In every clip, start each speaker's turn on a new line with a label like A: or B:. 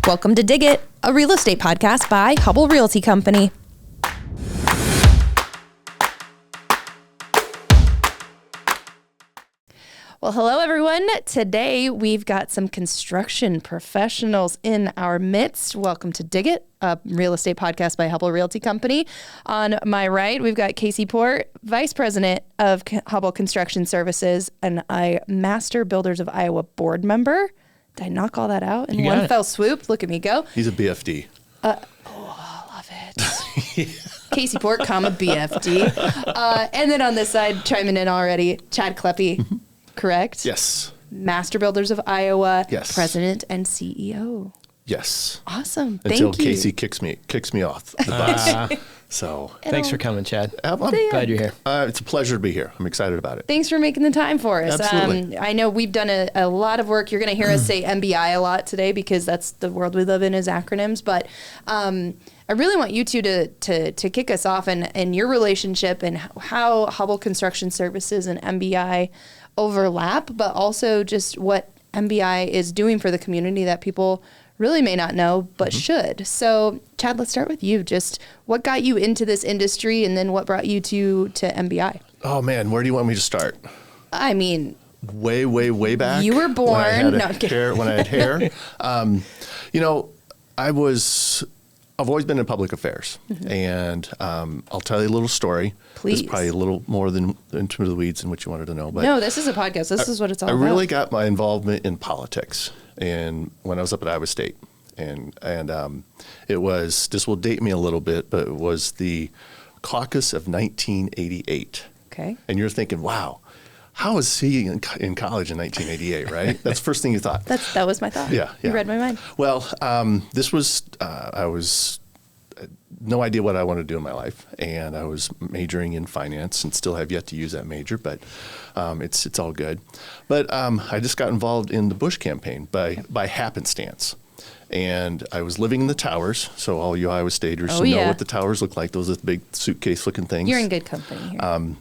A: Welcome to Dig It, a real estate podcast by Hubbell Realty Company. Well, hello, everyone. Today, we've got some construction professionals in our midst. Welcome to Dig It, a real estate podcast by Hubbell Realty Company. On my right, we've got Casey Port, Vice President of Hubbell Construction Services and a Master Builders of Iowa board member. Did I knock all that out in one fell swoop? Look at me go.
B: He's a BFD.
A: I love it. Casey Port, comma BFD. And then on this side, chiming in already, Chad Kleppe. Correct?
B: Yes.
A: Master Builders of Iowa.
B: Yes.
A: President and CEO.
B: Yes.
A: Awesome.
B: Until
A: Thank you.
B: Casey kicks me off the bus. So
C: thanks for coming, Chad.
B: I'm
C: glad you're here.
B: It's a pleasure to be here. I'm excited about it.
A: Thanks for making the time for us.
B: Absolutely.
A: I know we've done a lot of work. You're going to hear us say MBI a lot today because that's the world we live in is acronyms. But I really want you two to kick us off and your relationship and how Hubbell Construction Services and MBI overlap, but also just what MBI is doing for the community that people really may not know, but should. So, Chad, let's start with you. Just what got you into this industry and then what brought you to MBI?
B: Oh, man, where do you want me to start?
A: I mean,
B: way back.
A: You were born.
B: When I had hair. I've always been in public affairs, and I'll tell you a little story.
A: Please.
B: It's probably a little more than into the weeds in what you wanted to know. But
A: no, this is a podcast. This is what it's all about.
B: I really got my involvement in politics, and when I was up at Iowa State, and it was, this will date me a little bit, but it was the caucus of 1988.
A: Okay.
B: And you're thinking, wow, how was he in college in 1988, right? That's the first thing you thought.
A: That was my thought.
B: Yeah.
A: You read my mind.
B: Well, this was, I was no idea what I wanted to do in my life, and I was majoring in finance and still have yet to use that major, but it's all good. But I just got involved in the Bush campaign by happenstance. And I was living in the towers, so all you Iowa Staters know what the towers look like. Those are the big suitcase-looking things.
A: You're in good company here.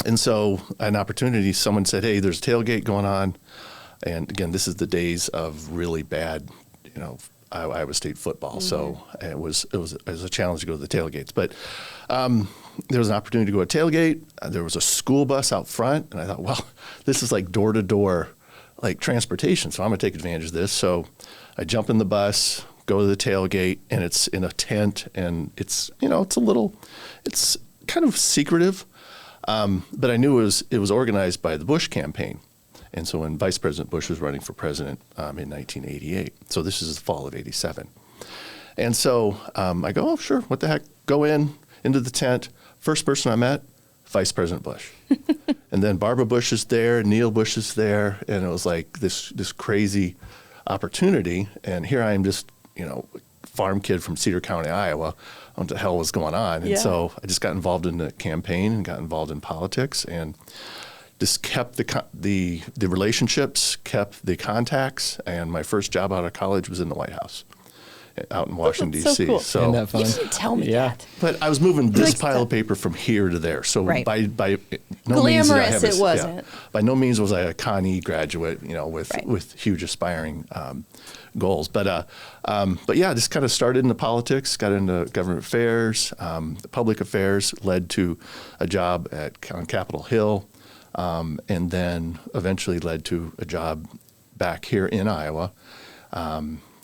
B: And so an opportunity, someone said, hey, there's a tailgate going on. And again, this is the days of really bad, Iowa State football. So it was a challenge to go to the tailgates. But there was an opportunity to go to a tailgate. There was a school bus out front. And I thought, well, this is like door-to-door like transportation. So I'm going to take advantage of this. So I jump in the bus, go to the tailgate, and it's in a tent. And it's it's kind of secretive. But I knew it was organized by the Bush campaign. And so when Vice President Bush was running for president in 1988, so this is the fall of 87. And so I go, oh, sure, what the heck, go into the tent. First person I met, Vice President Bush. And then Barbara Bush is there, Neil Bush is there, and it was like this crazy opportunity. And here I am just, farm kid from Cedar County, Iowa. What the hell was going on? And so I just got involved in the campaign and got involved in politics and just kept the relationships, kept the contacts. And my first job out of college was in the White House out in Washington, D.C.
A: So cool.
B: So
C: Isn't that fun?
A: You didn't tell me that.
B: But I was moving this pile of paper from here to there. So by no means did I have
A: it wasn't.
B: By no means was I a Con E graduate, with huge aspiring goals. But yeah, just kind of started into politics, got into government affairs, public affairs, led to a job on Capitol Hill, and then eventually led to a job back here in Iowa.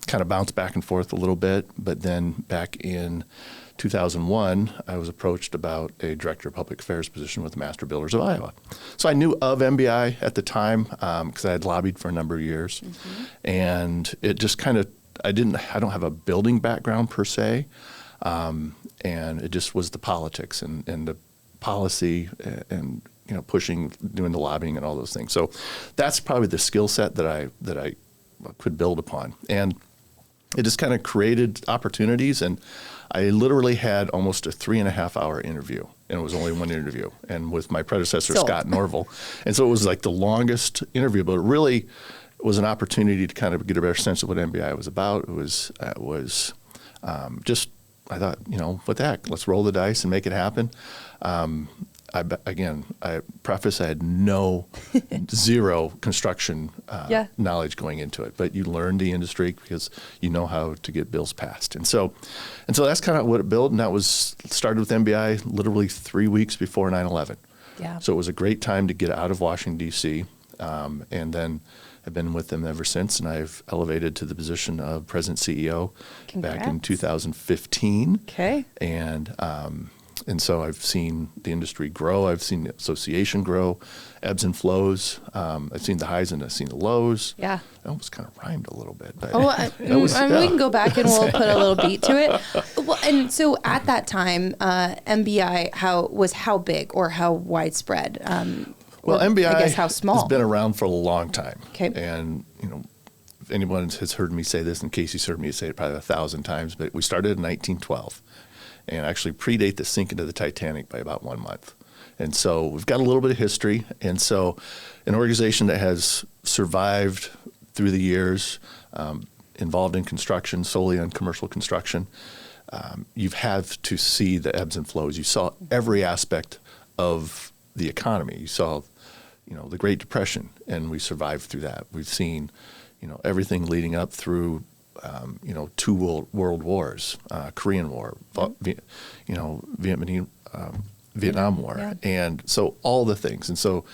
B: Kind of bounced back and forth a little bit, but then back in 2001, I was approached about a director of public affairs position with the Master Builders of Iowa. So I knew of MBI at the time because I had lobbied for a number of years, and it just kind of I don't have a building background per se, and it just was the politics and the policy and pushing, doing the lobbying and all those things. So that's probably the skill set that I could build upon, and it just kind of created opportunities. And I literally had almost a 3.5-hour interview, and it was only one interview, and with my predecessor, Scott Norville. And so it was like the longest interview, but it really was an opportunity to kind of get a better sense of what MBI was about. It was just, I thought, what the heck, let's roll the dice and make it happen. I preface I had zero construction knowledge going into it, but you learn the industry because you know how to get bills passed. And so that's kind of what it built. And that was started with MBI literally 3 weeks before 9/11.
A: Yeah.
B: So it was a great time to get out of Washington, D.C. And then I've been with them ever since, and I've elevated to the position of president CEO back in 2015.
A: Okay.
B: And so I've seen the industry grow. I've seen the association grow, ebbs and flows. I've seen the highs and I've seen the lows.
A: Yeah.
B: That almost kind of rhymed a little bit. But
A: we can go back and we'll put a little beat to it. Well, and so at that time, MBI how big or how widespread?
B: Well, MBI
A: I guess how small?
B: has been around for a long time.
A: Okay.
B: And, if anyone has heard me say this, and Casey's heard me say it probably 1,000 times, but we started in 1912 and actually predate the sinking of the Titanic by about 1 month. And so we've got a little bit of history. And so an organization that has survived through the years, involved in construction, solely on commercial construction, you've had to see the ebbs and flows. You saw every aspect of the economy. You saw, the Great Depression, and we survived through that. We've seen, everything leading up through, 2 world wars, Korean War, Vietnam War.
A: Yeah.
B: And so all the things. And so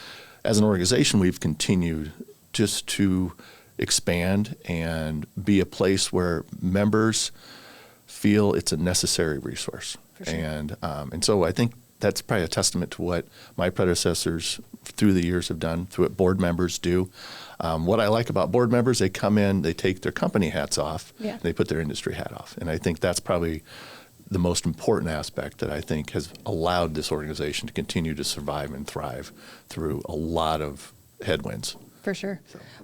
B: as an organization, we've continued just to expand and be a place where members feel it's a necessary resource. For sure. And so I think that's probably a testament to what my predecessors through the years have done, through what board members do. What I like about board members, they come in, they take their company hats off, and they put their industry hat off. And I think that's probably the most important aspect that I think has allowed this organization to continue to survive and thrive through a lot of headwinds.
A: For sure.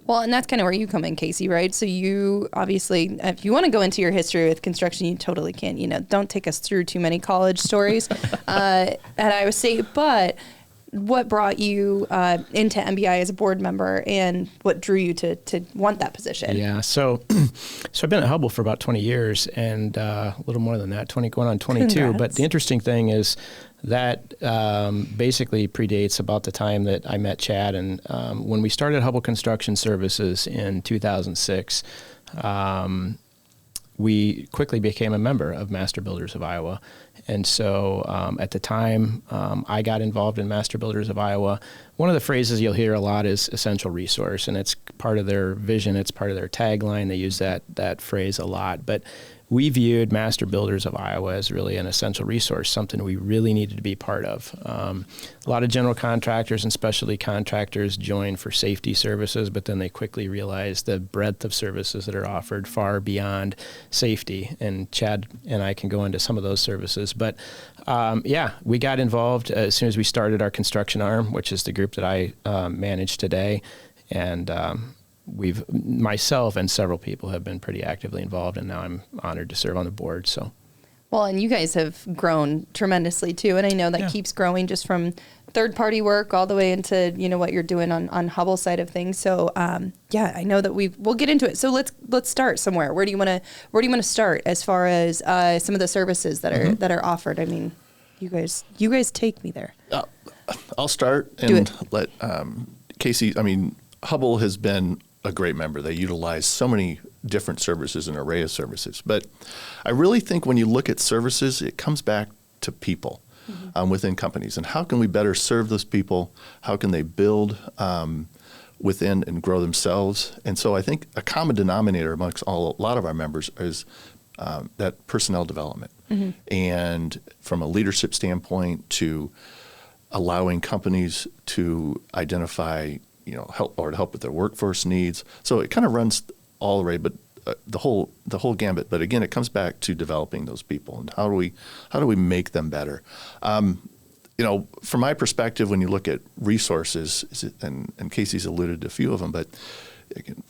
A: Well, and that's kind of where you come in, Casey, right? So you obviously, if you want to go into your history with construction, you totally can. Don't take us through too many college stories at Iowa State, but what brought you into MBI as a board member, and what drew you to want that position?
C: Yeah, so I've been at Hubbell for about 20 years, and a little more than that, going on 22.
A: Congrats.
C: But the interesting thing is that basically predates about the time that I met Chad. And when we started Hubbell Construction Services in 2006, we quickly became a member of Master Builders of Iowa. And so at the time, I got involved in Master Builders of Iowa. One of the phrases you'll hear a lot is essential resource, and it's part of their vision. It's part of their tagline. They use that phrase a lot. But we viewed Master Builders of Iowa as really an essential resource, something we really needed to be part of. A lot of general contractors and specialty contractors join for safety services, but then they quickly realize the breadth of services that are offered far beyond safety. And Chad and I can go into some of those services. But we got involved as soon as we started our construction arm, which is the group that I manage today. And myself and several people have been pretty actively involved, and now I'm honored to serve on the board. So,
A: well, and you guys have grown tremendously too, and I know that keeps growing just from third-party work all the way into what you're doing on Hubbell side of things. So, I know that we'll get into it. So let's start somewhere. Where do you want to start as far as some of the services that are offered? I mean, you guys take me there.
B: I'll start and let Casey. I mean, Hubbell has been a great member. They utilize so many different services, an array of services. But I really think when you look at services, it comes back to people within companies. And how can we better serve those people? How can they build within and grow themselves? And so I think a common denominator amongst a lot of our members is that personnel development. And from a leadership standpoint to allowing companies to identify help with their workforce needs. So it kind of runs all the way, but the whole gambit. But again, it comes back to developing those people and how do we make them better. From my perspective, when you look at resources, and Casey's alluded to a few of them, but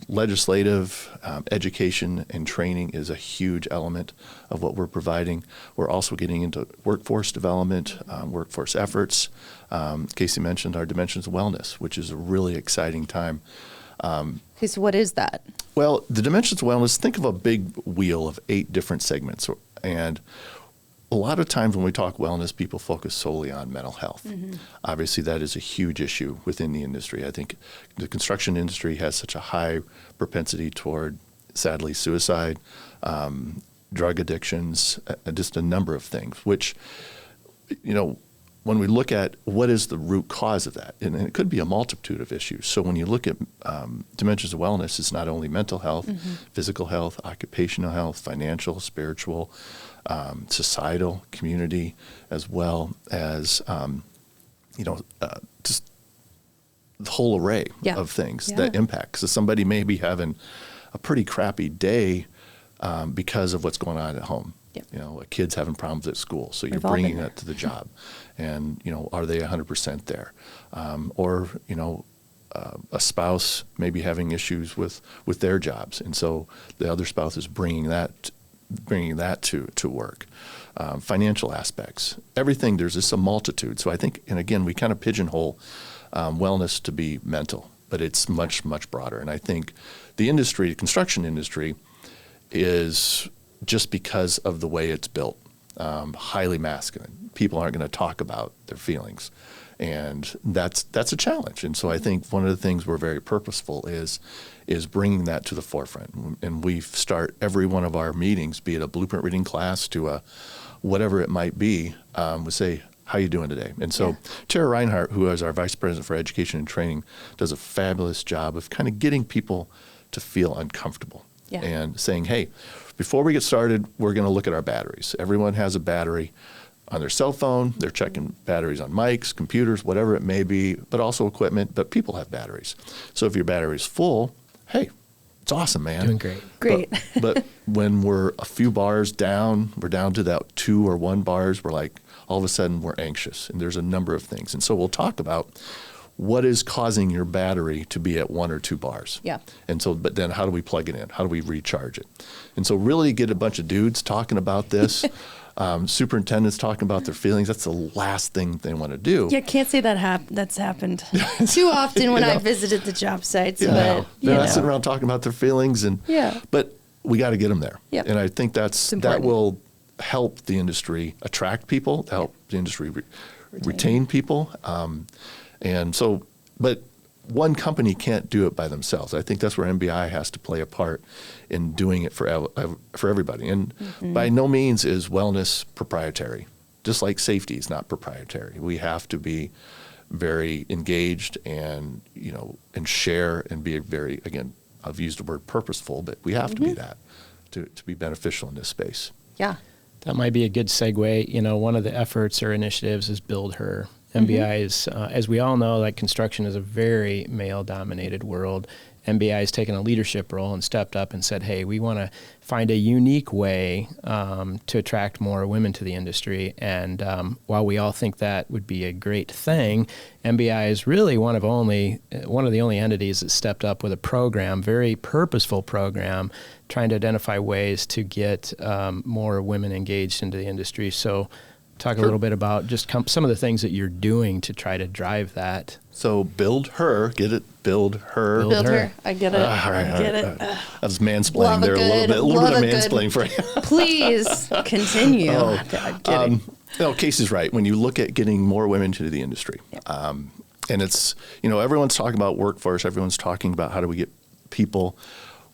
B: legislative, education, and training is a huge element of what we're providing. We're also getting into workforce development, workforce efforts. Casey mentioned our Dimensions of Wellness, which is a really exciting time.
A: So what is that?
B: Well, the Dimensions of Wellness, think of a big wheel of 8 different segments. And a lot of times when we talk wellness, people focus solely on mental health. Obviously, that is a huge issue within the industry. I think the construction industry has such a high propensity toward, sadly, suicide, drug addictions, just a number of things, which, when we look at what is the root cause of that, and it could be a multitude of issues. So when you look at dimensions of wellness, it's not only mental health, physical health, occupational health, financial, spiritual, societal, community, as well as, just the whole array of things that impact. So somebody may be having a pretty crappy day because of what's going on at home.
A: Yep.
B: A kid's having problems at school, so you're bringing that to the job. And, are they 100% there? Or, a spouse may be having issues with their jobs, and so the other spouse is bringing that to work. Financial aspects, everything, there's just a multitude. So I think, and again, we kind of pigeonhole wellness to be mental, but it's much, much broader. And I think the construction industry is, just because of the way it's built, highly masculine. People aren't going to talk about their feelings, and that's a challenge. And so I think one of the things we're very purposeful is bringing that to the forefront. And we start every one of our meetings, be it a blueprint reading class to a whatever it might be, we say, how you doing today? And so Tara Reinhardt, who is our Vice President for Education and Training, does a fabulous job of kind of getting people to feel uncomfortable and saying, hey, before we get started, we're going to look at our batteries. Everyone has a battery on their cell phone. They're checking batteries on mics, computers, whatever it may be, but also equipment. But people have batteries. So if your battery is full, hey, it's awesome, man.
C: Doing great.
A: Great.
B: But when we're a few bars down, we're down to that 2 or 1 bars, we're like, all of a sudden we're anxious. And there's a number of things. And so we'll talk about what is causing your battery to be at 1 or 2 bars.
A: Yeah.
B: And so, but then how do we plug it in? How do we recharge it? And so really get a bunch of dudes talking about this, superintendents talking about their feelings. That's the last thing they want to do.
D: Yeah, can't say that's happened.
A: Too often when I visited the job sites. But,
B: they're not sitting around talking about their feelings. But we got to get them there.
A: Yep.
B: And I think that will help the industry attract people, help the industry retain people. And so, but one company can't do it by themselves. I think that's where MBI has to play a part in doing it for everybody. And by no means is wellness proprietary, just like safety is not proprietary. We have to be very engaged and, and share and be very, again, I've used the word purposeful, but we have to be that to be beneficial in this space.
A: Yeah.
C: That might be a good segue. One of the efforts or initiatives is Build Her. MBI is, as we all know, like construction is a very male-dominated world. MBI has taken a leadership role and stepped up and said, hey, we want to find a unique way to attract more women to the industry. And while we all think that would be a great thing, MBI is really one of the only entities that stepped up with a program, very purposeful program, trying to identify ways to get more women engaged into the industry. So talk a little bit about just some of the things that you're doing to try to drive that.
B: So Build Her, get it? Build Her.
A: Build Her. I get it.
B: All right.
A: I get it.
B: I was mansplaining there a little bit of mansplaining for you.
A: Please continue.
D: I get it.
B: Casey's right. When you look at getting more women to the industry, and it's, everyone's talking about workforce, everyone's talking about how do we get people.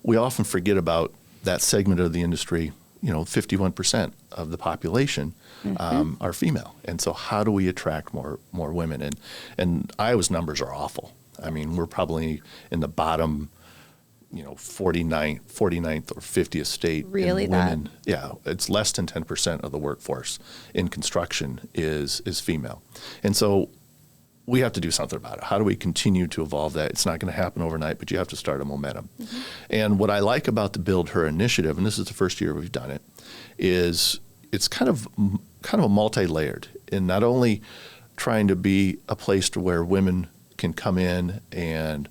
B: We often forget about that segment of the industry. 51% of the population are female. And so how do we attract more women? And Iowa's numbers are awful. I mean, we're probably in the bottom, 49th or 50th state.
A: Really,
B: in women. Yeah, it's less than 10% of the workforce in construction is female. And so we have to do something about it. How do we continue to evolve that? It's not going to happen overnight, but you have to start a momentum. And what I like about the Build Her initiative, and this is the first year we've done it, is it's kind of a multi-layered, in not only trying to be a place to where women can come in and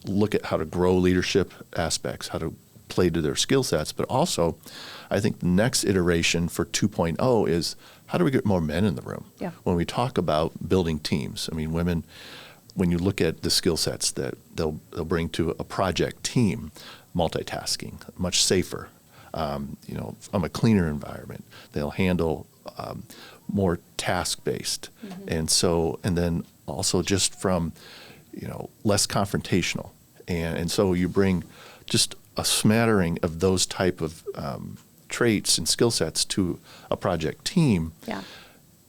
B: look at how to grow leadership aspects, how to play to their skill sets, but also I think the next iteration for 2.0 is how do we get more men in the room?
A: Yeah.
B: When we talk about building teams, I mean, women, when you look at the skill sets that they'll bring to a project team, multitasking, much safer, from a cleaner environment. They'll handle more task-based. And then also just from, less confrontational. And so you bring just a smattering of those type of traits and skill sets to a project team.
A: Yeah.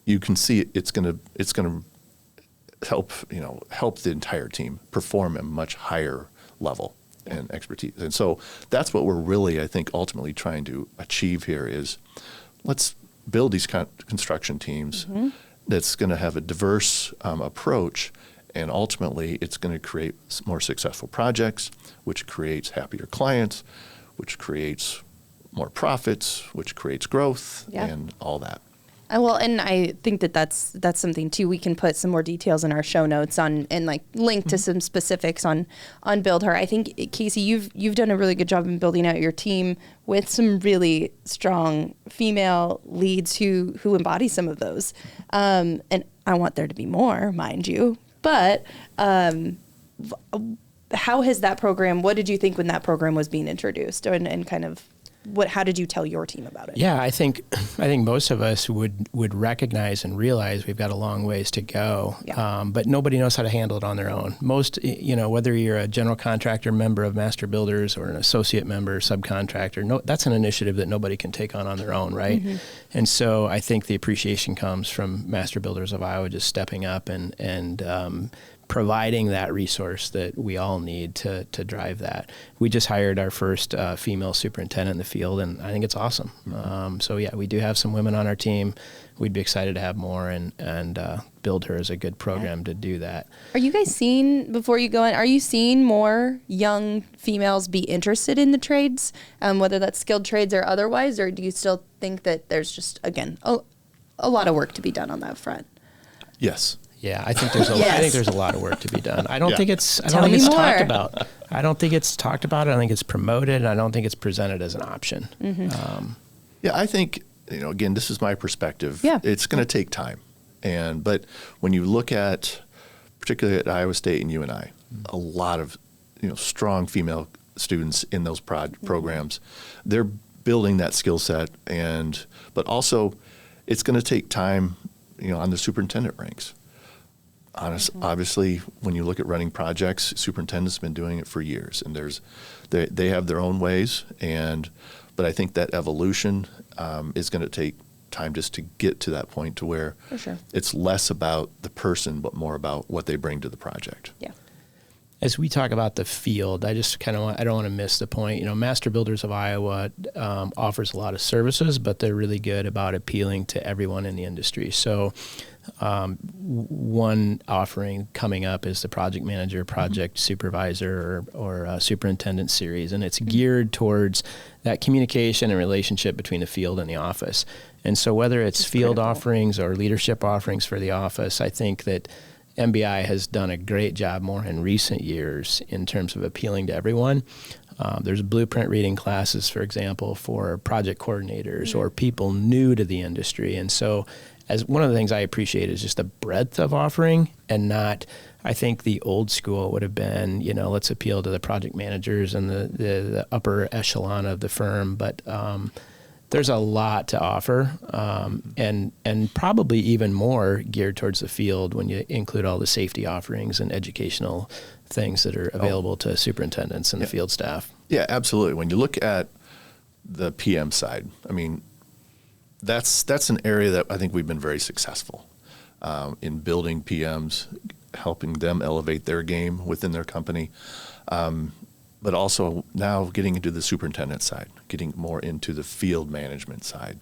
B: You can see it's going to help the entire team perform at a much higher level and expertise. And so that's what we're really, I think, ultimately trying to achieve here is let's build these construction teams that's going to have a diverse approach, and ultimately it's going to create more successful projects, which creates happier clients, which creates more profits, which creates growth, and all that.
A: Well, and I think that's something too. We can put some more details in our show notes and link to some specifics on Build Her. I think, Casey, you've done a really good job in building out your team with some really strong female leads who embody some of those. And I want there to be more, mind you. But how has that program? What did you think when that program was being introduced, and kind of? How did you tell your team about it?
C: Yeah, I think most of us would recognize and realize we've got a long ways to go, but nobody knows how to handle it on their own. Most, whether you're a general contractor member of Master Builders or an associate member, subcontractor, that's an initiative that nobody can take on their own, right? And so I think the appreciation comes from Master Builders of Iowa just stepping up and providing that resource that we all need to drive that. We just hired our first female superintendent in the field, and I think it's awesome. So yeah, we do have some women on our team. We'd be excited to have more, and Build Her is a good program to do that.
A: Are you guys seeing, before you go in, are you seeing more young females be interested in the trades, whether that's skilled trades or otherwise, or do you still think that there's just, again, a lot of work to be done on that front?
B: Yes.
C: Yeah, I think there's a lot of work to be done. I don't think it's talked about. I don't think it's talked about. I don't think it's promoted, and I don't think it's presented as an option.
B: Yeah, I think again, this is my perspective.
A: Yeah.
B: It's going to take time, but when you look at, particularly at Iowa State and UNI, a lot of strong female students in those programs, they're building that skill set, but also it's going to take time, on the superintendent ranks. Obviously, when you look at running projects, superintendents have been doing it for years, and they have their own ways, but I think that evolution is going to take time just to get to that point to where it's less about the person, but more about what they bring to the project.
A: Yeah.
C: As we talk about the field, I don't want to miss the point. Master Builders of Iowa offers a lot of services, but they're really good about appealing to everyone in the industry. So one offering coming up is the project manager, project supervisor, or superintendent series, and it's geared towards that communication and relationship between the field and the office. And so whether it's field offerings or leadership offerings for the office, I think that MBI has done a great job more in recent years in terms of appealing to everyone. There's blueprint reading classes, for example, for project coordinators or people new to the industry. And so as one of the things I appreciate is just the breadth of offering, and not, I think the old school would have been, let's appeal to the project managers and the upper echelon of the firm. But there's a lot to offer, and probably even more geared towards the field when you include all the safety offerings and educational things that are available to superintendents and the field staff.
B: Yeah, absolutely. When you look at the PM side, I mean, that's an area that I think we've been very successful in building PMs, helping them elevate their game within their company. But also now getting into the superintendent side, getting more into the field management side.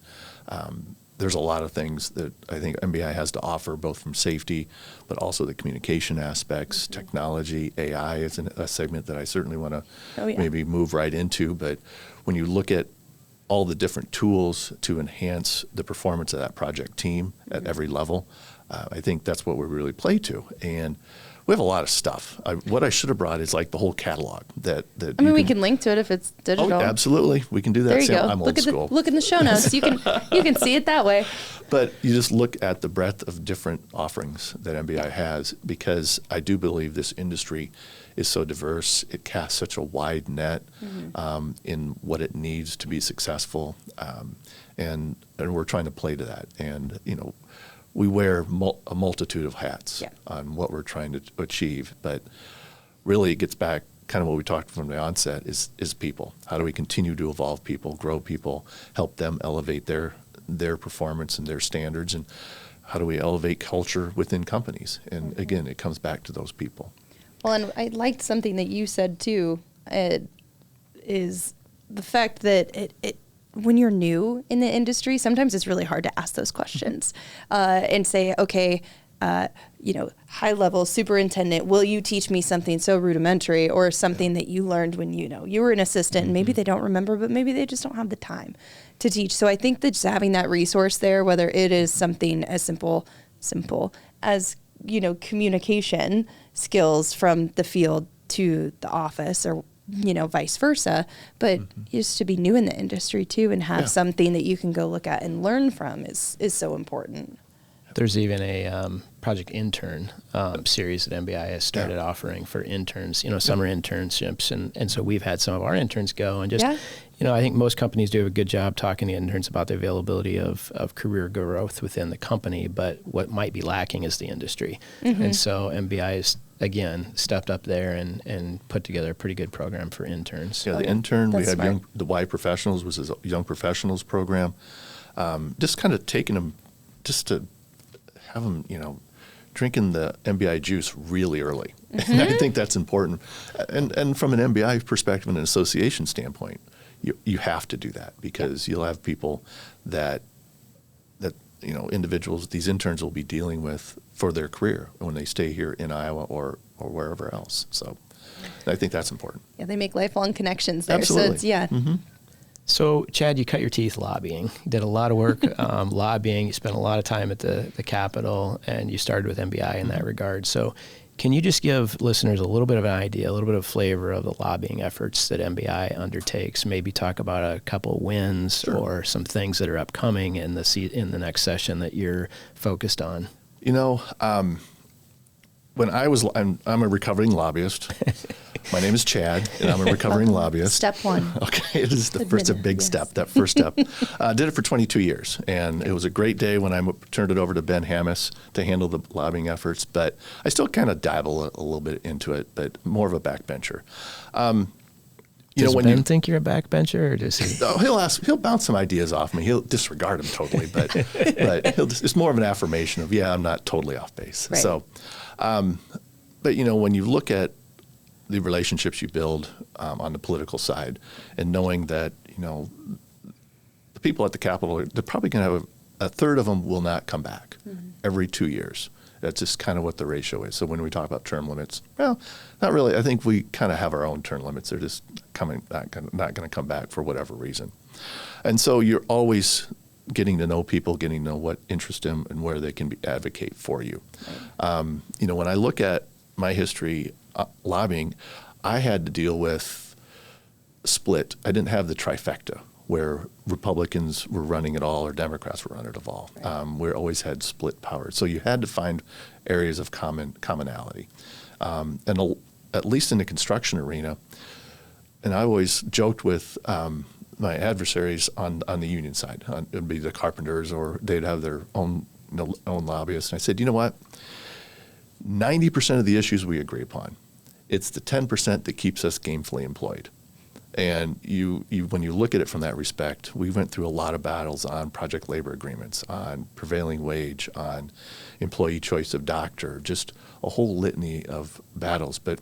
B: There's a lot of things that I think MBI has to offer, both from safety, but also the communication aspects, technology. AI is a segment that I certainly want to maybe move right into. But when you look at all the different tools to enhance the performance of that project team at every level, I think that's what we really play to. And we have a lot of stuff. What I should have brought is like the whole catalog that
A: I mean, we can link to it if it's digital.
B: Oh, absolutely. We can do that.
A: There you
B: See,
A: go.
B: I'm old school.
A: Look in the show notes. You can see it that way.
B: But you just look at the breadth of different offerings that MBI has, because I do believe this industry is so diverse. It casts such a wide net in what it needs to be successful, and we're trying to play to that. And we wear a multitude of hats on what we're trying to achieve. But really, it gets back kind of what we talked from the onset is people. How do we continue to evolve people, grow people, help them elevate their performance and their standards, and how do we elevate culture within companies? And again, it comes back to those people.
A: Well, and I liked something that you said too, is the fact that it when you're new in the industry, sometimes it's really hard to ask those questions and say, okay, high level superintendent, will you teach me something so rudimentary or something that you learned when you were an assistant and maybe they don't remember, but maybe they just don't have the time to teach. So I think that just having that resource there, whether it is something as simple as, communication skills from the field to the office or, vice versa, but just to be new in the industry too and have something that you can go look at and learn from is so important.
C: There's even a project intern series that MBI has started offering for interns, summer internships. And so we've had some of our interns go and just, I think most companies do a good job talking to interns about the availability of career growth within the company, but what might be lacking is the industry. And so MBI has, again, stepped up there and put together a pretty good program for interns.
B: Yeah, the intern, we
A: That's
B: had
A: smart.
B: the Y Professionals was a young professionals program. Just kind of taking them just to have them, drinking the MBI juice really early. And I think that's important. And from an MBI perspective and an association standpoint, you have to do that because you'll have people that individuals, these interns will be dealing with for their career when they stay here in Iowa or wherever else. So I think that's important.
A: Yeah, they make lifelong connections there.
B: Absolutely.
A: So it's,
C: So, Chad, you cut your teeth lobbying. You did a lot of work lobbying. You spent a lot of time at the Capitol, and you started with MBI in that regard. So can you just give listeners a little bit of an idea, a little bit of flavor of the lobbying efforts that MBI undertakes? Maybe talk about a couple of wins or some things that are upcoming in the next session that you're focused on.
B: When I'm a recovering lobbyist. My name is Chad, and I'm a recovering lobbyist.
A: Step one.
B: Okay, it is the first big step, that first step. Did it for 22 years, and it was a great day when I turned it over to Ben Hammis to handle the lobbying efforts, but I still kind of dabble a little bit into it, but more of a backbencher.
C: Does Ben think you're a backbencher, or does he?
B: He'll bounce some ideas off me. He'll disregard them totally, but it's more of an affirmation of, I'm not totally off base.
A: Right.
B: So, but when you look at the relationships you build on the political side, and knowing that the people at the Capitol, they're probably going to have a third of them will not come back every 2 years. That's just kind of what the ratio is. So when we talk about term limits, well, not really. I think we kind of have our own term limits. They're just not going to come back for whatever reason. And so you're always getting to know people, getting to know what interests them and where they can advocate for you. Right. When I look at my history lobbying, I had to deal with split. I didn't have the trifecta where Republicans were running it all or Democrats were running it all. Right. We always had split power. So you had to find areas of commonality. And at least in the construction arena, and I always joked with my adversaries on the union side. It would be the carpenters, or they'd have their own lobbyists. And I said, you know what? 90% of the issues we agree upon. It's the 10% that keeps us gainfully employed. And when you look at it from that respect, we went through a lot of battles on project labor agreements, on prevailing wage, on employee choice of doctor, just a whole litany of battles. But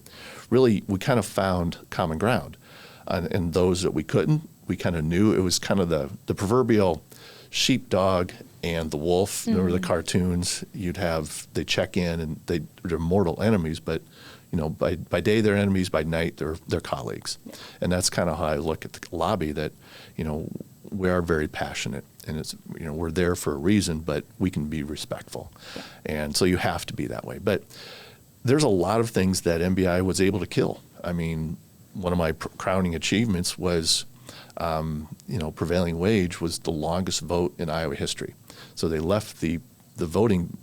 B: really, we kind of found common ground. And those that we couldn't, we kind of knew it was kind of the proverbial sheepdog and the wolf. Remember the cartoons? They check in and they're mortal enemies, but by day they're enemies, by night they're colleagues. Yeah. And that's kind of how I look at the lobby, that, we are very passionate, and it's, we're there for a reason, but we can be respectful. Yeah. And so you have to be that way. But there's a lot of things that MBI was able to kill. I mean, one of my crowning achievements was, prevailing wage was the longest vote in Iowa history. So they left the voting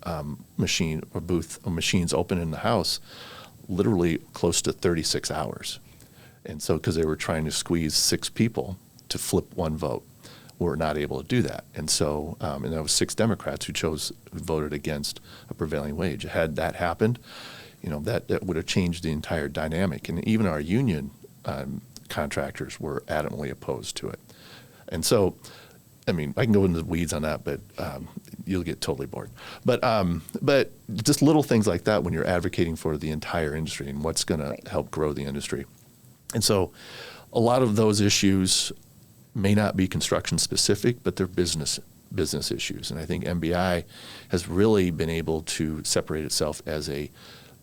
B: machine or booth or machines open in the House literally close to 36 hours. And so because they were trying to squeeze 6 people to flip one vote, were not able to do that. And so, and that was 6 Democrats who voted against a prevailing wage. Had that happened, that would have changed the entire dynamic. And even our union contractors were adamantly opposed to it. And so, I mean, I can go into the weeds on that, but you'll get totally bored. But just little things like that when you're advocating for the entire industry and what's going to help grow the industry. And so a lot of those issues may not be construction specific, but they're business issues. And I think MBI has really been able to separate itself as a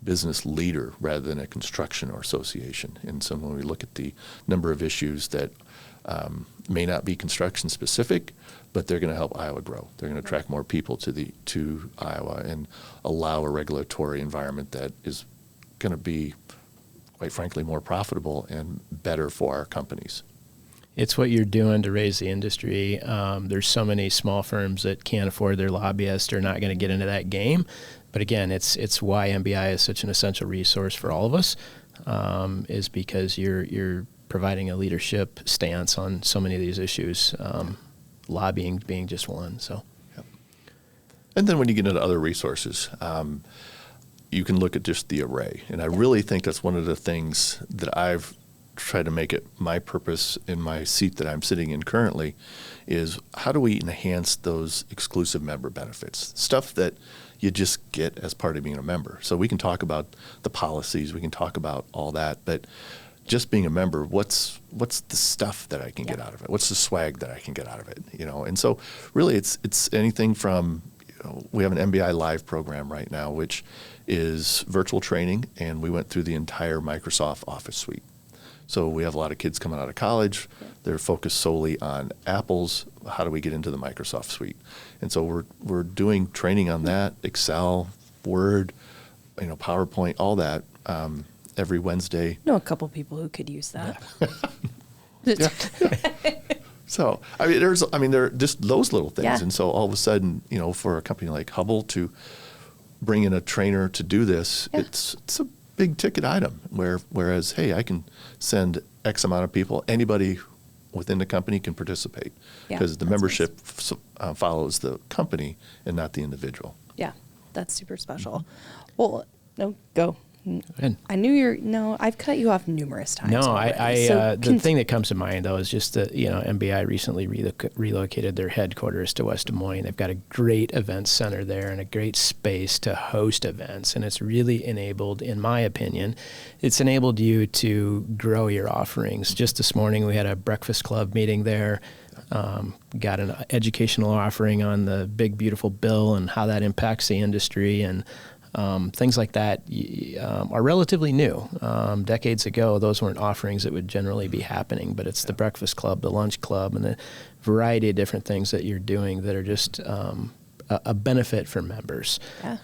B: business leader rather than a construction or association. And so when we look at the number of issues that may not be construction specific, but they're going to help Iowa grow. They're going to attract more people to Iowa and allow a regulatory environment that is going to be, quite frankly, more profitable and better for our companies.
C: It's what you're doing to raise the industry. There's so many small firms that can't afford their lobbyists or not going to get into that game. But again, it's why MBI is such an essential resource for all of us, is because you're providing a leadership stance on so many of these issues, lobbying being just one. So,
B: yep. And then when you get into other resources, you can look at just the array. And I really think that's one of the things that I've tried to make it my purpose in my seat that I'm sitting in currently is how do we enhance those exclusive member benefits, stuff that you just get as part of being a member. So we can talk about the policies, we can talk about all that, but just being a member, what's the stuff that I can get out of it? What's the swag that I can get out of it? And so really it's anything from, we have an MBI Live program right now, which is virtual training, and we went through the entire Microsoft Office suite. So we have a lot of kids coming out of college. They're focused solely on Apple's. How do we get into the Microsoft suite? And so we're doing training on that, Excel, Word, PowerPoint, all that every Wednesday.
D: I know a couple people who could use that.
B: Yeah. So there are just those little things.
D: Yeah.
B: And so all of a sudden, for a company like Hubbell to bring in a trainer to do this, it's a big ticket item. Whereas, hey, I can send X amount of people. Anybody within the company can participate because the membership follows the company and not the individual.
D: Yeah, that's super special. Well, no, go.
C: ahead.
D: I've cut you off numerous times.
C: No,
D: already.
C: the thing that comes to mind though is just that MBI recently relocated their headquarters to West Des Moines. They've got a great event center there and a great space to host events, and it's really enabled, in my opinion, you to grow your offerings. Just this morning we had a breakfast club meeting there. Got an educational offering on the big beautiful bill and how that impacts the industry, and things like that are relatively new. Decades ago, those weren't offerings that would generally be happening, but it's the breakfast club, the lunch club, and the variety of different things that you're doing that are just a benefit for members.
D: Yeah.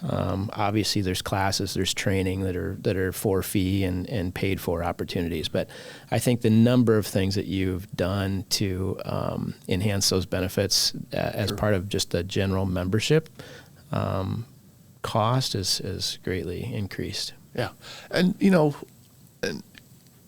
C: Obviously, there's classes, there's training that are for fee and paid for opportunities, but I think the number of things that you've done to enhance those benefits as part of just the general membership cost is greatly increased.
B: Yeah. And, and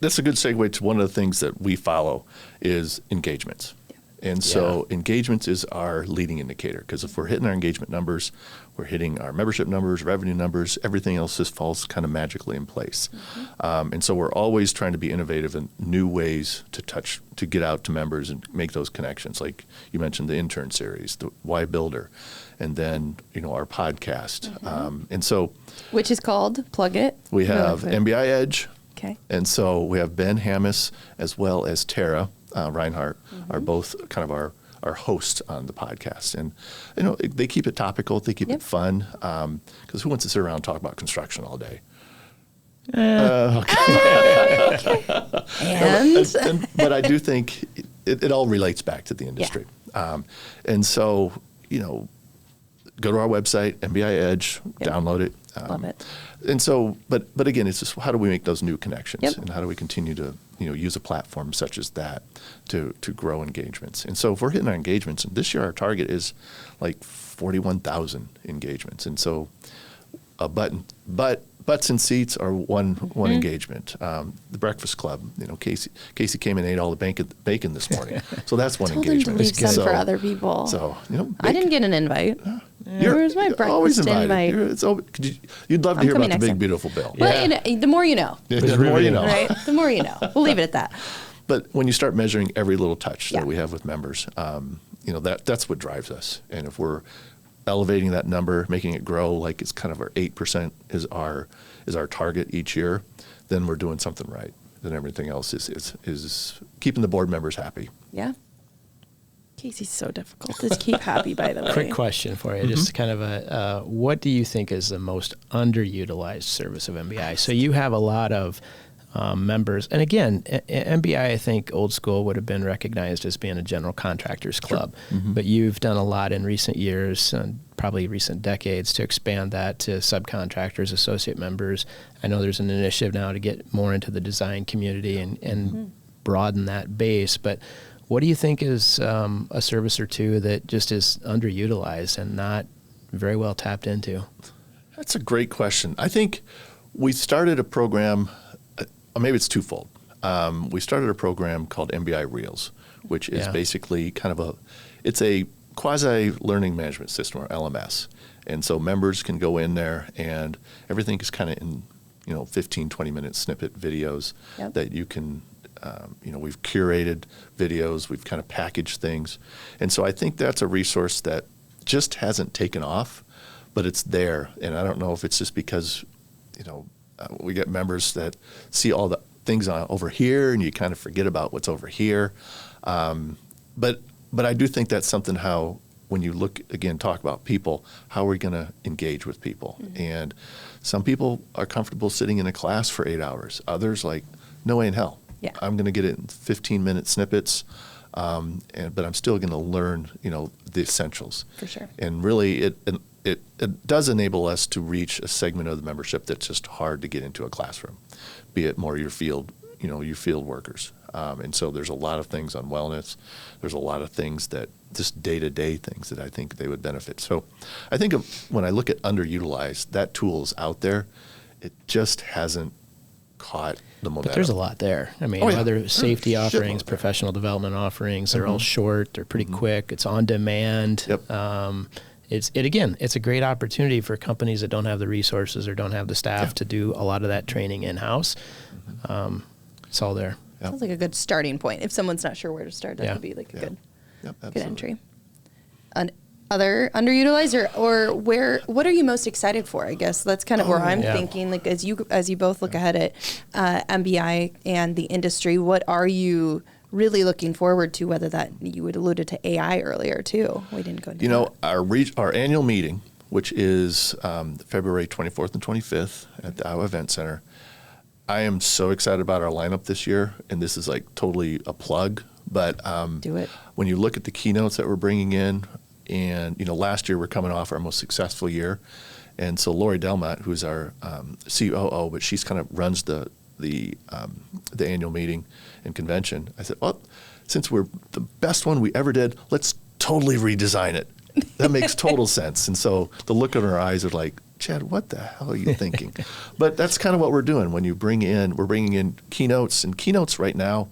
B: that's a good segue to one of the things that we follow is engagements. Yeah. And so engagements is our leading indicator, because if we're hitting our engagement numbers, we're hitting our membership numbers, revenue numbers, everything else just falls kind of magically in place. Mm-hmm. And so we're always trying to be innovative in new ways to get out to members and make those connections. Like you mentioned, the intern series, the Why Builder, and then, our podcast.
D: Mm-hmm.
B: And so,
D: which is called, plug it.
B: We have MBI Edge.
D: Okay.
B: And so we have Ben Hammis as well as Tara Reinhardt are both kind of our hosts on the podcast. And, they keep it topical. They keep it fun. Because who wants to sit around and talk about construction all day?
D: Okay.
B: But I do think it all relates back to the industry. And so, go to our website, MBI Edge, download it.
A: Love it.
B: And so, but again, it's just how do we make those new connections,
A: Yep.
B: and how do we continue to use a platform such as that to grow engagements. And so, if we're hitting our engagements, and this year our target is like 41,000 engagements, and so butts and seats are one engagement. The Breakfast Club, Casey came and ate all the bacon this morning, so that's one
A: Told
B: engagement.
A: them to leave some for other people.
B: So
A: I didn't get an invite. Where's my breakfast
B: always invited.
A: invite?
B: You'd love to
A: I'm
B: hear about
A: coming
B: the
A: next
B: big,
A: time.
B: beautiful bill.
A: But the more you know,
B: The more you know.
A: right? The more you know. We'll leave it at that.
B: But when you start measuring every little touch
A: Yeah.
B: that we have with members, that's what drives us. And if we're elevating that number, making it grow like it's kind of our 8% is our target each year, then we're doing something right. Then everything else is keeping the board members happy.
A: Yeah. Casey's so difficult to keep happy, by the way.
C: Quick question for you, just kind of what do you think is the most underutilized service of MBI? So you have a lot of members, and again, MBI, I think old school would have been recognized as being a general contractors club, but you've done a lot in recent years, and probably recent decades, to expand that to subcontractors, associate members. I know there's an initiative now to get more into the design community and broaden that base, but what do you think is a service or two that just is underutilized and not very well tapped into?
B: That's a great question. I think we started a program, maybe it's twofold. We started a program called MBI Reels, which is basically it's a quasi-learning management system, or LMS. And so members can go in there, and everything is kind of in 15, 20-minute snippet videos that you can we've curated videos, we've kind of packaged things. And so I think that's a resource that just hasn't taken off, but it's there. And I don't know if it's just because, we get members that see all the things over here and you kind of forget about what's over here. But I do think that's something when you talk about people, how are we going to engage with people? And some people are comfortable sitting in a class for 8 hours. Others no way in hell.
A: Yeah.
B: I'm going to get it in 15-minute snippets, but I'm still going to learn, the essentials.
A: For sure.
B: And really, it does enable us to reach a segment of the membership that's just hard to get into a classroom, be it more your field workers. And so there's a lot of things on wellness. There's a lot of things that just day-to-day things that I think they would benefit. So I think when I look at underutilized, that tool's out there. It just hasn't caught the momentum.
C: But there's a lot there. I mean, whether safety offerings, professional development offerings, they're all short, they're pretty quick, it's on demand.
B: Yep.
C: It's a great opportunity for companies that don't have the resources or don't have the staff to do a lot of that training in-house. It's all there.
B: Yep.
A: Sounds like a good starting point. If someone's not sure where to start, that would be like a good entry. Other underutilized or what are you most excited for? I guess that's kind of where I'm thinking. Like as you both look ahead at MBI and the industry, what are you really looking forward to? Whether that you would alluded to AI earlier too. We didn't go into that.
B: Our annual meeting, which is February 24th and 25th at the Iowa Event Center. I am so excited about our lineup this year, and this is totally a plug. But
A: do it.
B: When you look at the keynotes that we're bringing in. And, last year we're coming off our most successful year. And so Lori Delmont, who's our COO, but she's kind of runs the annual meeting and convention. I said, well, since we're the best one we ever did, let's totally redesign it. That makes total sense. And so the look in her eyes are like, Chad, what the hell are you thinking? But that's kind of what we're doing. When we're bringing in keynotes, and keynotes right now,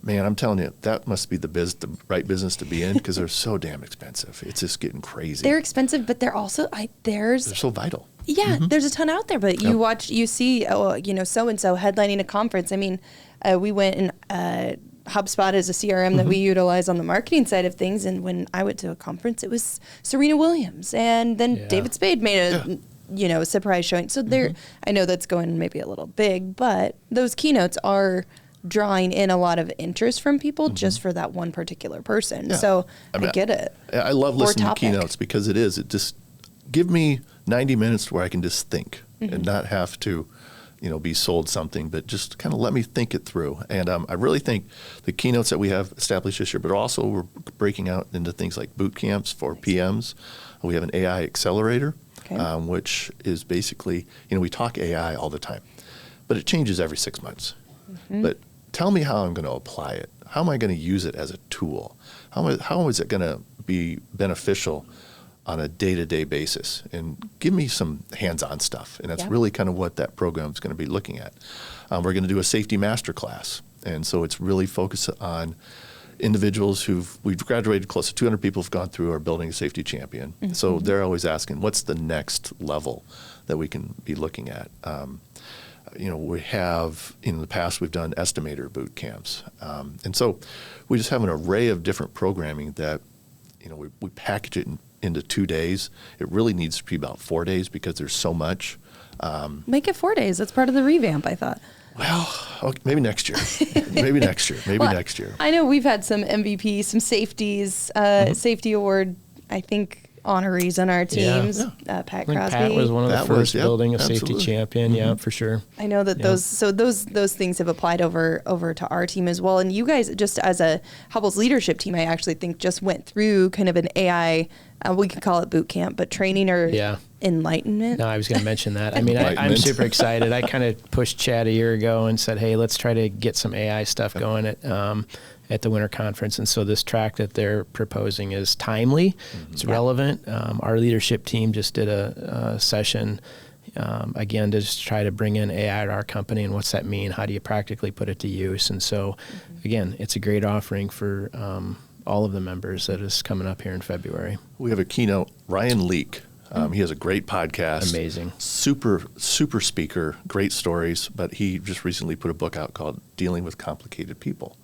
B: man, I'm telling you, that must be the right business to be in because they're so damn expensive. It's just getting crazy.
A: They're expensive, but they're also
B: they're so vital.
A: Yeah, there's a ton out there, but you see, so-and-so headlining a conference. I mean, we went and HubSpot is a CRM that we utilize on the marketing side of things. And when I went to a conference, it was Serena Williams. And then David Spade made a surprise showing. So I know that's going maybe a little big, but those keynotes are drawing in a lot of interest from people just for that one particular person. Yeah. So I get it.
B: I love listening to keynotes because it just give me 90 minutes where I can just think and not have to, be sold something, but just kind of let me think it through. And I really think the keynotes that we have established this year, but also we're breaking out into things like boot camps for PMs. We have an AI accelerator, which is basically, we talk AI all the time, but it changes every 6 months. But tell me how I'm going to apply it. How am I going to use it as a tool? How is it going to be beneficial on a day-to-day basis? And give me some hands-on stuff. And that's really kind of what that program is going to be looking at. We're going to do a safety masterclass. And so it's really focused on individuals we've graduated close to 200 people have gone through our Building a Safety Champion. So they're always asking, what's the next level that we can be looking at? We have, in the past, we've done estimator boot camps. And so we just have an array of different programming that, we package it into 2 days. It really needs to be about 4 days because there's so much.
D: Make it 4 days. That's part of the revamp, I thought.
B: Well, okay, maybe next year. Maybe next year.
D: I know we've had some MVP, some safeties, safety award, I think, honorees on our teams.
C: Yeah.
D: Pat
C: I think
D: Crosby.
C: Pat was one of the first Building a Safety
B: absolutely.
C: Champion. Yeah, for sure.
D: I know that those things have applied over to our team as well. And you guys, just as a Hubbell's leadership team, I actually think just went through kind of an AI, we could call it boot camp, but training or enlightenment.
C: No, I was going to mention that. I mean, I'm super excited. I kind of pushed Chad a year ago and said, hey, let's try to get some AI stuff going at the winter conference. And so this track that they're proposing is timely. It's relevant. Our leadership team just did a session, again, to just try to bring in AI at our company. And what's that mean? How do you practically put it to use? And so, again, it's a great offering for all of the members that is coming up here in February.
B: We have a keynote, Ryan Leak. He has a great podcast.
C: Amazing.
B: Super speaker, great stories, but he just recently put a book out called Dealing with Complicated People.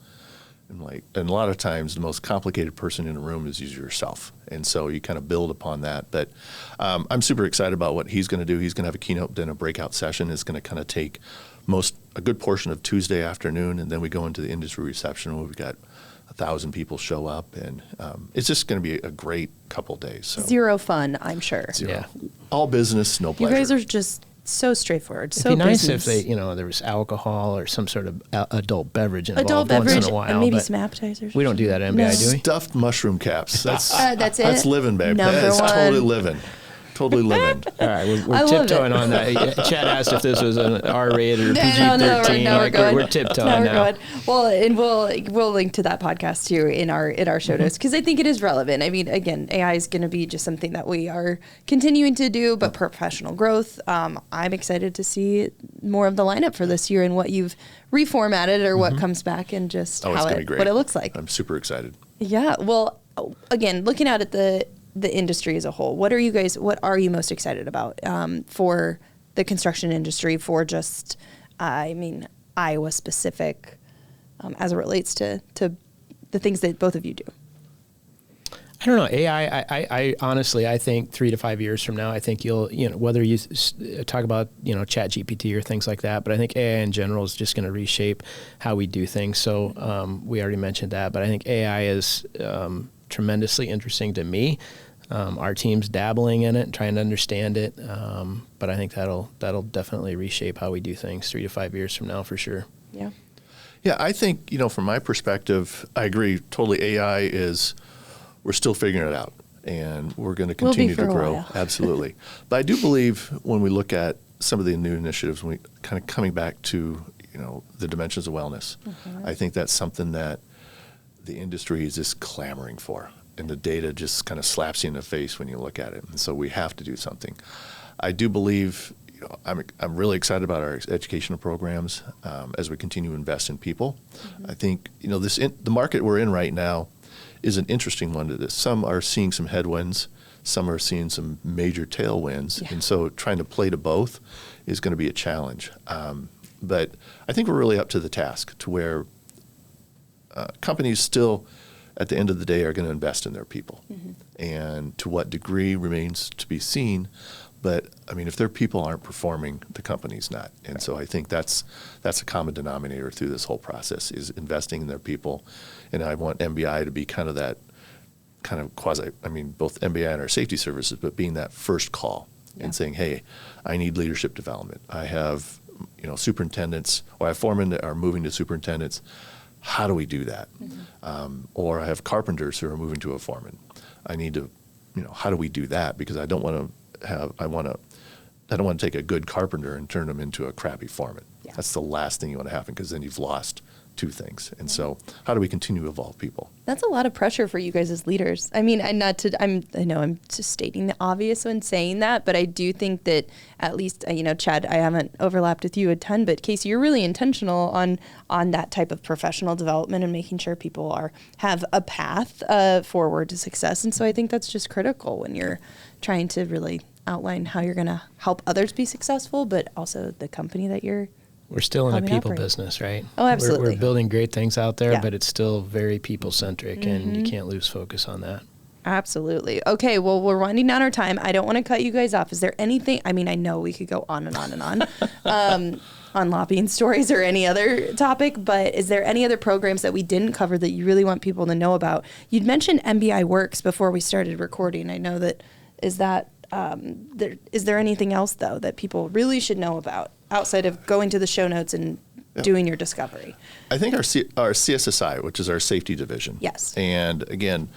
B: And a lot of times the most complicated person in the room is usually yourself. And so you kind of build upon that. But I'm super excited about what he's going to do. He's going to have a keynote, then a breakout session. It's going to kind of take a good portion of Tuesday afternoon, and then we go into the industry reception where we've got 1,000 people show up, and it's just going to be a great couple days. So.
D: Zero fun, I'm sure.
B: Zero.
C: Yeah.
B: All business, no pleasure.
D: You guys are just so straightforward.
C: It'd
D: so
C: be nice
D: business.
C: if there was alcohol or some sort of adult beverage involved
D: Adult
C: once
D: beverage
C: in a while.
D: and maybe
C: but
D: some appetizers.
C: we don't do that at MBI, do we?
B: Stuffed mushroom caps. That's
D: it.
B: That's living, babe.
D: Number
B: That's
D: one.
B: totally living. Totally living.
C: All right,
D: I
C: we're
D: love
C: tiptoeing
D: it.
C: on that. Chad asked if this was an R-rated or
D: No,
C: PG-13.
D: no, we're good.
C: We're tiptoeing
D: No, we're
C: now.
D: good. Well, and we'll link to that podcast too in our show notes because I think it is relevant. I mean, again, AI is going to be just something that we are continuing to do, but professional growth. I'm excited to see more of the lineup for this year and what you've reformatted or what comes back and just
B: It's gonna be great.
D: what it looks like.
B: I'm super excited.
D: Yeah. Well, again, looking out at the industry as a whole, what are you most excited about for the construction industry, for just, Iowa specific, as it relates to the things that both of you do?
C: I don't know. AI, I honestly, I think 3 to 5 years from now, I think you'll, whether you talk about, Chat GPT or things like that, but I think AI in general is just going to reshape how we do things. So we already mentioned that, but I think AI is tremendously interesting to me. Our team's dabbling in it, trying to understand it, but I think that'll definitely reshape how we do things 3 to 5 years from now for sure.
D: Yeah.
B: Yeah, I think, from my perspective, I agree totally. AI we're still figuring it out, and we're going to continue to grow.
D: While.
B: Absolutely. But I do believe when we look at some of the new initiatives, we kind of coming back to, the dimensions of wellness, I think that's something that the industry is just clamoring for. And the data just kind of slaps you in the face when you look at it. And so we have to do something. I do believe, I'm really excited about our educational programs as we continue to invest in people. I think, the market we're in right now is an interesting one to this. Some are seeing some headwinds. Some are seeing some major tailwinds.
D: Yeah.
B: And so trying to play to both is going to be a challenge. But I think we're really up to the task to where companies still, at the end of the day, are going to invest in their people. And to what degree remains to be seen. But, if their people aren't performing, the company's not. And so I think that's a common denominator through this whole process is investing in their people. And I want MBI to be kind of that kind of quasi, both MBI and our safety services, but being that first call and saying, hey, I need leadership development. I have superintendents, or I have foremen that are moving to superintendents. How do we do that? Or I have carpenters who are moving to a foreman. I need to, how do we do that? Because I don't want to take a good carpenter and turn them into a crappy foreman.
A: Yeah.
B: That's the last thing you want to happen, because then you've lost two things. And so how do we continue to evolve people?
A: That's a lot of pressure for you guys as leaders. I mean, I know I'm just stating the obvious when saying that, but I do think that at least, Chad, I haven't overlapped with you a ton, but Casey, you're really intentional on that type of professional development and making sure people have a path forward to success. And so I think that's just critical when you're trying to really outline how you're going to help others be successful, but also the company that you're
C: We're still in a people
A: operate.
C: business, right?
A: Oh, absolutely.
C: We're building great things out there,
A: Yeah.
C: but it's still very people-centric, and you can't lose focus on that.
A: Absolutely. Okay, well, we're winding down our time. I don't want to cut you guys off. Is there anything, I know we could go on and on and on on lobbying stories or any other topic, but is there any other programs that we didn't cover that you really want people to know about? You'd mentioned MBI Works before we started recording. I know that, is there anything else, though, that people really should know about outside of going to the show notes and doing your discovery?
B: I think our CSSI, which is our safety division.
A: Yes.
B: And again,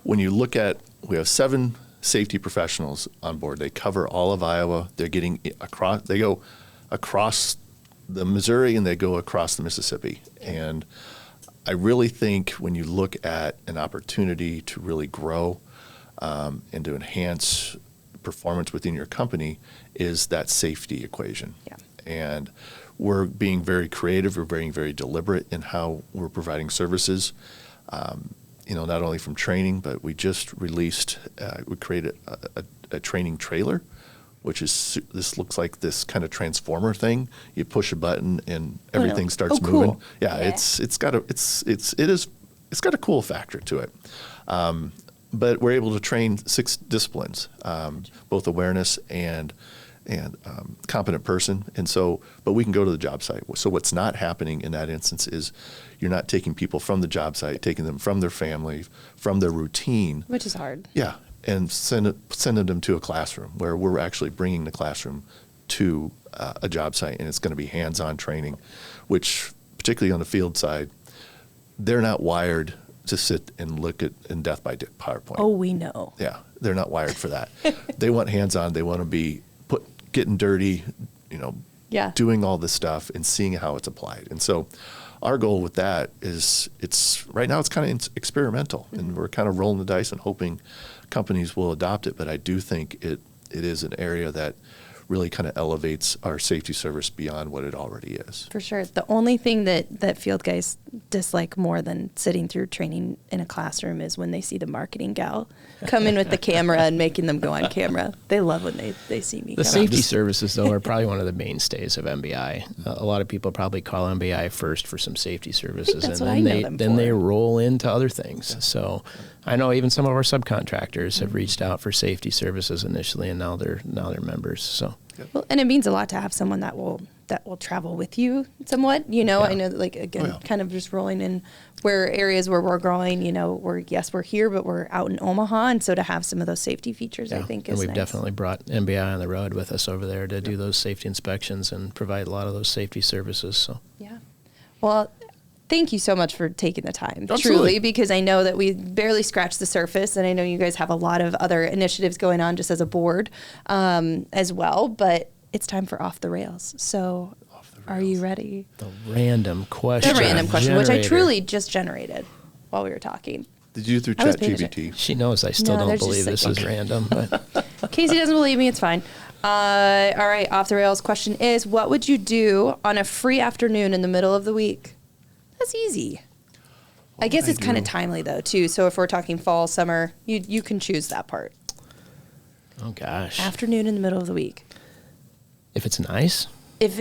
B: when you look at, we have 7 safety professionals on board. They cover all of Iowa. They go across the Missouri and they go across the Mississippi. And I really think when you look at an opportunity to really grow and to enhance performance within your company, is that safety equation.
A: Yeah.
B: And we're being very creative. We're being very deliberate in how we're providing services. Not only from training, but we just released, we created a training trailer, which is, this looks like this kind of transformer thing. You push a button and everything starts
A: cool.
B: moving. Yeah, it's got a cool factor to it. But we're able to train 6 disciplines, both awareness and competent person. And so, but we can go to the job site. So what's not happening in that instance is you're not taking people from the job site, taking them from their family, from their routine.
A: Which is hard.
B: Yeah, and sending them to a classroom where we're actually bringing the classroom to a job site, and it's going to be hands-on training, which particularly on the field side, they're not wired to sit and look at in death by PowerPoint.
A: Oh, we know.
B: Yeah, they're not wired for that. They want hands-on. They want to be getting dirty, doing all this stuff and seeing how it's applied. And so our goal with that is right now it's kind of experimental, and we're kind of rolling the dice and hoping companies will adopt it. But I do think it is an area that really kind of elevates our safety service beyond what it already is.
A: For sure. The only thing that field guys dislike more than sitting through training in a classroom is when they see the marketing gal come in with the camera and making them go on camera. They love when they see me.
C: The safety services, though, are probably one of the mainstays of MBI. A lot of people probably call MBI first for some safety services, and then they roll into other things. Yeah. So I know even some of our subcontractors have reached out for safety services initially, and now they're members. So.
A: Well, and it means a lot to have someone that will travel with you somewhat. I know, kind of just rolling in where areas where we're growing. We're here, but we're out in Omaha, and so to have some of those safety features, I think, is nice.
C: And we've definitely brought MBI on the road with us over there to do those safety inspections and provide a lot of those safety services. So
A: yeah, well. Thank you so much for taking the time,
B: Absolutely.
A: Truly, because I know that we barely scratched the surface, and I know you guys have a lot of other initiatives going on just as a board as well, but it's time for Off the Rails. So are you ready?
C: The random question.
A: Which I truly just generated while we were talking.
B: Did you do through ChatGPT?
C: She knows I still don't believe this is random. But
A: Casey doesn't believe me. It's fine. All right, Off the Rails question is, what would you do on a free afternoon in the middle of the week? That's easy. I guess it's kind of timely, though, too. So if we're talking fall, summer, you can choose that part.
C: Oh, gosh.
A: Afternoon in the middle of the week.
C: If it's nice?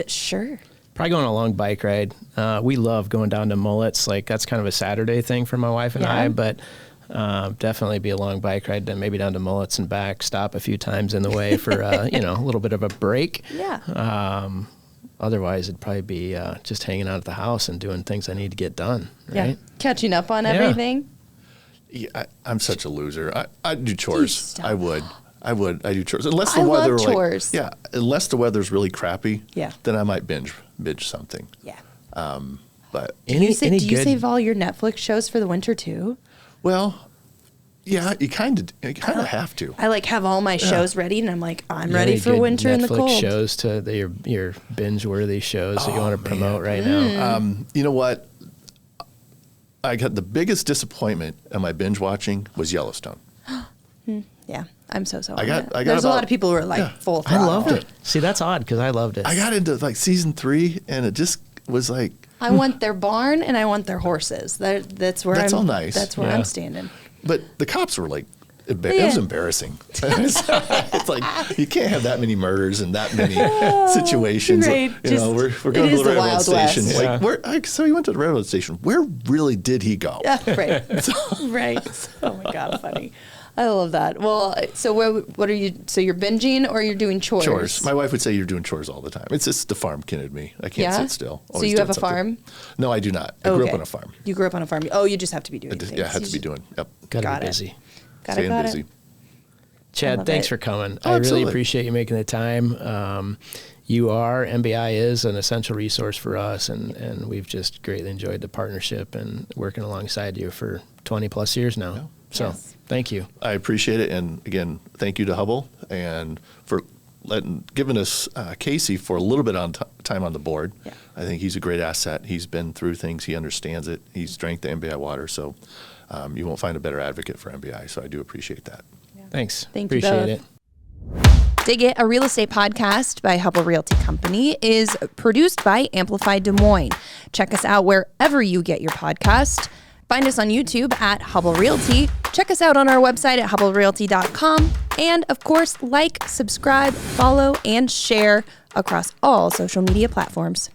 A: Sure.
C: Probably going on a long bike ride. We love going down to Mullets. That's kind of a Saturday thing for my wife and I, but definitely be a long bike ride, then maybe down to Mullets and back, stop a few times in the way for, a little bit of a break.
A: Yeah.
C: Otherwise, it'd probably be just hanging out at the house and doing things I need to get done, right?
A: Yeah. Catching up on everything.
B: Yeah, I'm such a loser. I'd do chores. I would. I would. I do chores unless the
A: I
B: weather
A: love chores.
B: unless the weather's really crappy.
A: Yeah.
B: Then I might binge something.
A: Yeah.
B: But
A: Do you save all your Netflix shows for the winter too?
B: well, yeah, you kind of have to.
A: I like have all my shows ready, and I'm like, I'm
C: You
A: ready
C: have
A: for
C: any good
A: winter in the
C: Netflix
A: cold.
C: shows to your binge-worthy shows that you want to promote right now?
B: You know what? I got the biggest disappointment in my binge watching was Yellowstone.
A: Yeah, I'm so sorry.
B: I got
A: There's a lot
B: about-
A: of people who are like
B: yeah.
A: full
C: I
A: throttle.
C: loved it. See, that's odd because I loved it.
B: I got into like season 3, and it just was like,
A: I want their barn and I want their horses. That's where
B: That's
A: I'm.
B: all nice.
A: That's where
C: Yeah.
A: I'm standing.
B: but the cops were like, it
A: Yeah.
B: was embarrassing. It's like you can't have that many murders and that many situations.
A: Right.
B: You know, we're
A: Just-
B: going
A: it
B: to
A: is
B: the
A: the
B: railroad
A: Wild
B: station.
A: West.
B: Like, so he went to the railroad station. Where really did he go?
A: Yeah, right. Right. Oh my God, funny. I love that. Well, so what are you? So you're binging or you're doing chores?
B: Chores. My wife would say you're doing chores all the time. It's just the farm kid in me. I can't
A: Yeah?
B: sit still.
A: So
B: Always
A: you have
B: doing
A: a farm?
B: something. No, I do not. I grew up
A: Okay.
B: on a farm.
A: You grew up on a farm. Oh, you just have to be doing things.
B: Yeah, I have
A: You
B: to be
A: just-
B: doing. Yep.
C: Gotta
A: Got
C: be
A: it.
C: busy.
B: Staying busy.
C: Chad,
A: love
C: thanks
A: it.
C: for coming.
B: Oh,
C: I really
B: absolutely.
C: appreciate you making the time. MBI is an essential resource for us, and we've just greatly enjoyed the partnership and working alongside you for 20 plus years now.
B: Yeah.
C: So
A: Yes.
C: thank you.
B: I appreciate it, and again, thank you to Hubbell and for giving us Casey for a little bit on time on the board.
A: Yeah.
B: I think he's a great asset. He's been through things. He understands it. He's drank the MBI water, so you won't find a better advocate for MBI. So I do appreciate that.
C: Thanks.
A: Thank you
C: Appreciate
A: both.
C: it.
A: Dig It, a real estate podcast by Hubbell Realty Company, is produced by Amplify Des Moines. Check us out wherever you get your podcast. Find us on YouTube at Hubbell Realty. Check us out on our website at hubbellrealty.com. And of course, like, subscribe, follow, and share across all social media platforms.